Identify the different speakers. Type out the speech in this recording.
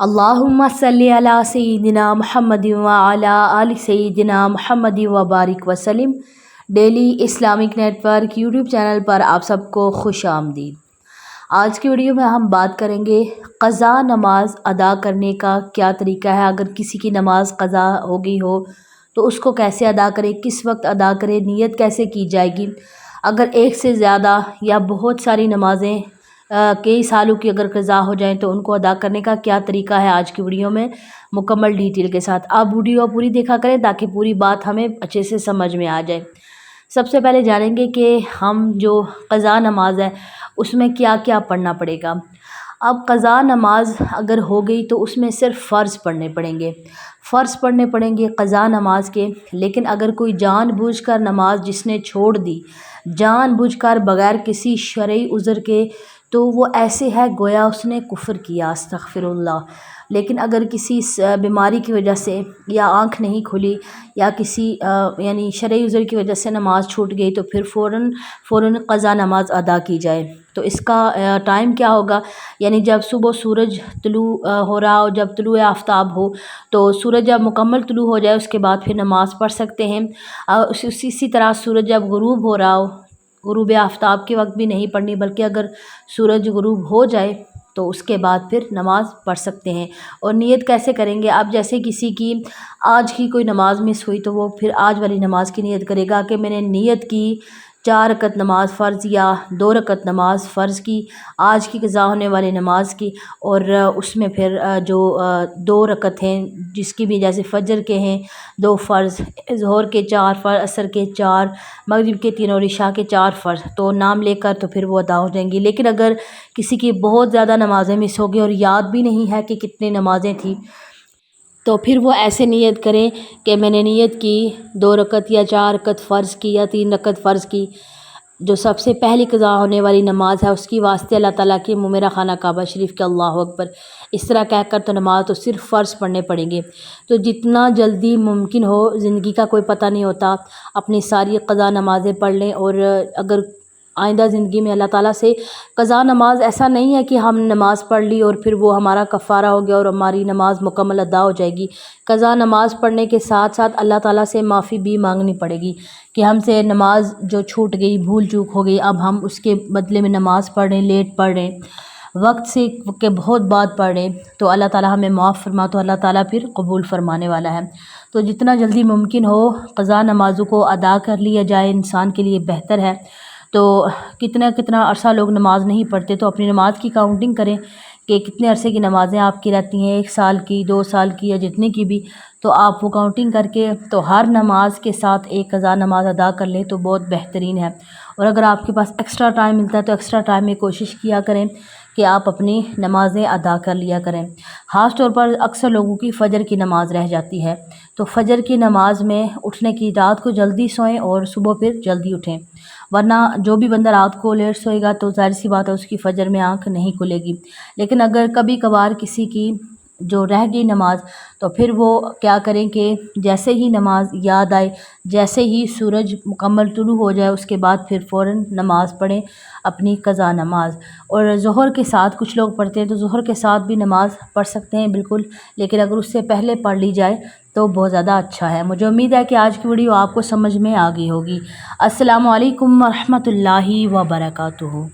Speaker 1: اللہم صلی علی سیدنا محمد وعلی آل سیدنا محمد وبارک وسلم۔ Daily Islamic network YouTube channel پر آپ سب کو خوش آمدید۔ آج کی ویڈیو میں ہم بات کریں گے قضا نماز ادا کرنے کا کیا طریقہ ہے۔ اگر کسی کی نماز قضا ہو گئی ہو تو اس کو کیسے ادا کرے، کس وقت ادا کرے، نیت کیسے کی جائے گی۔ اگر ایک سے زیادہ یا بہت ساری نمازیں کئی سالوں کی اگر قضا ہو جائیں تو ان کو ادا کرنے کا کیا طریقہ ہے، آج کی ویڈیو میں مکمل ڈیٹیل کے ساتھ آپ ویڈیو پوری دیکھا کریں تاکہ پوری بات ہمیں اچھے سے سمجھ میں آ جائے۔ سب سے پہلے جانیں گے کہ ہم جو قضا نماز ہے اس میں کیا کیا پڑھنا پڑے گا۔ اب قضا نماز اگر ہو گئی تو اس میں صرف فرض پڑھنے پڑیں گے، فرض پڑھنے پڑیں گے قضا نماز کے۔ لیکن اگر کوئی جان بوجھ کر نماز جس نے چھوڑ دی، جان بوجھ کر بغیر کسی شرعی عذر کے، تو وہ ایسے ہے گویا اس نے کفر کیا، استغفر اللہ۔ لیکن اگر کسی بیماری کی وجہ سے یا آنکھ نہیں کھلی یا کسی یعنی شرعی عذر کی وجہ سے نماز چھوٹ گئی تو پھر فوراً قضا نماز ادا کی جائے۔ تو اس کا ٹائم کیا ہوگا، یعنی جب صبح سورج طلوع ہو رہا ہو، جب طلوع آفتاب ہو، تو سورج جب مکمل طلوع ہو جائے اس کے بعد پھر نماز پڑھ سکتے ہیں۔ اسی طرح سورج جب غروب ہو رہا ہو، غروب آفتاب کے وقت بھی نہیں پڑھنی، بلکہ اگر سورج غروب ہو جائے تو اس کے بعد پھر نماز پڑھ سکتے ہیں۔ اور نیت کیسے کریں گے، اب جیسے کسی کی آج کی کوئی نماز مس ہوئی تو وہ پھر آج والی نماز کی نیت کرے گا کہ میں نے نیت کی 4 رکعت نماز فرض یا 2 رکعت نماز فرض کی، آج کی قضا ہونے والی نماز کی، اور اس میں پھر جو 2 رکعت ہیں جس کی بھی جیسے فجر کے ہیں 2 فرض، ظہر کے 4 فرض، عصر کے 4، مغرب کے 3 اور عشاء کے 4 فرض، تو نام لے کر تو پھر وہ ادا ہو جائیں گی۔ لیکن اگر کسی کی بہت زیادہ نمازیں مس ہو گئی اور یاد بھی نہیں ہے کہ کتنی نمازیں تھیں، تو پھر وہ ایسے نیت کریں کہ میں نے نیت کی 2 رکعت یا 4 رکعت فرض کی یا 3 رکعت فرض کی، جو سب سے پہلی قضا ہونے والی نماز ہے اس کی واسطے اللہ تعالیٰ کی میرا خانہ کعبہ شریف کے اللہ اکبر، اس طرح کہہ کر تو نماز تو صرف فرض پڑھنے پڑیں گے۔ تو جتنا جلدی ممکن ہو، زندگی کا کوئی پتہ نہیں ہوتا، اپنی ساری قضا نمازیں پڑھ لیں۔ اور اگر آئندہ زندگی میں اللہ تعالیٰ سے قضا نماز ایسا نہیں ہے کہ ہم نماز پڑھ لی اور پھر وہ ہمارا کفارہ ہو گیا اور ہماری نماز مکمل ادا ہو جائے گی۔ قضا نماز پڑھنے کے ساتھ ساتھ اللہ تعالیٰ سے معافی بھی مانگنی پڑے گی کہ ہم سے نماز جو چھوٹ گئی، بھول چوک ہو گئی، اب ہم اس کے بدلے میں نماز پڑھ رہے ہیں، لیٹ پڑھ رہے ہیں، وقت سے کے بہت بعد پڑھ رہے ہیں، تو اللہ تعالیٰ ہمیں معاف فرما، تو اللہ تعالیٰ پھر قبول فرمانے والا ہے۔ تو جتنا جلدی ممکن ہو قضا نمازوں کو ادا کر لیا جائے، انسان کے لیے بہتر ہے۔ تو کتنا عرصہ لوگ نماز نہیں پڑھتے، تو اپنی نماز کی کاؤنٹنگ کریں کہ کتنے عرصے کی نمازیں آپ کی رہتی ہیں، 1 سال کی، 2 سال کی یا جتنے کی بھی، تو آپ وہ کاؤنٹنگ کر کے تو ہر نماز کے ساتھ ایک قضا نماز ادا کر لیں تو بہت بہترین ہے۔ اور اگر آپ کے پاس ایکسٹرا ٹائم ملتا ہے تو ایکسٹرا ٹائم میں کوشش کیا کریں کہ آپ اپنی نمازیں ادا کر لیا کریں۔ خاص طور پر اکثر لوگوں کی فجر کی نماز رہ جاتی ہے، تو فجر کی نماز میں اٹھنے کی، رات کو جلدی سوئیں اور صبح پھر جلدی اٹھیں، ورنہ جو بھی بندہ رات کو لیٹ سوئے گا تو ظاہر سی بات ہے اس کی فجر میں آنکھ نہیں کھلے گی۔ لیکن اگر کبھی کبھار کسی کی جو رہ گئی نماز، تو پھر وہ کیا کریں کہ جیسے ہی نماز یاد آئے، جیسے ہی سورج مکمل طلوع ہو جائے اس کے بعد پھر فوراً نماز پڑھیں اپنی قضا نماز۔ اور ظہر کے ساتھ کچھ لوگ پڑھتے ہیں تو ظہر کے ساتھ بھی نماز پڑھ سکتے ہیں بالکل، لیکن اگر اس سے پہلے پڑھ لی جائے تو بہت زیادہ اچھا ہے۔ مجھے امید ہے کہ آج کی ویڈیو آپ کو سمجھ میں آ گئی ہوگی۔ السلام علیکم ورحمۃ اللہ وبرکاتہ۔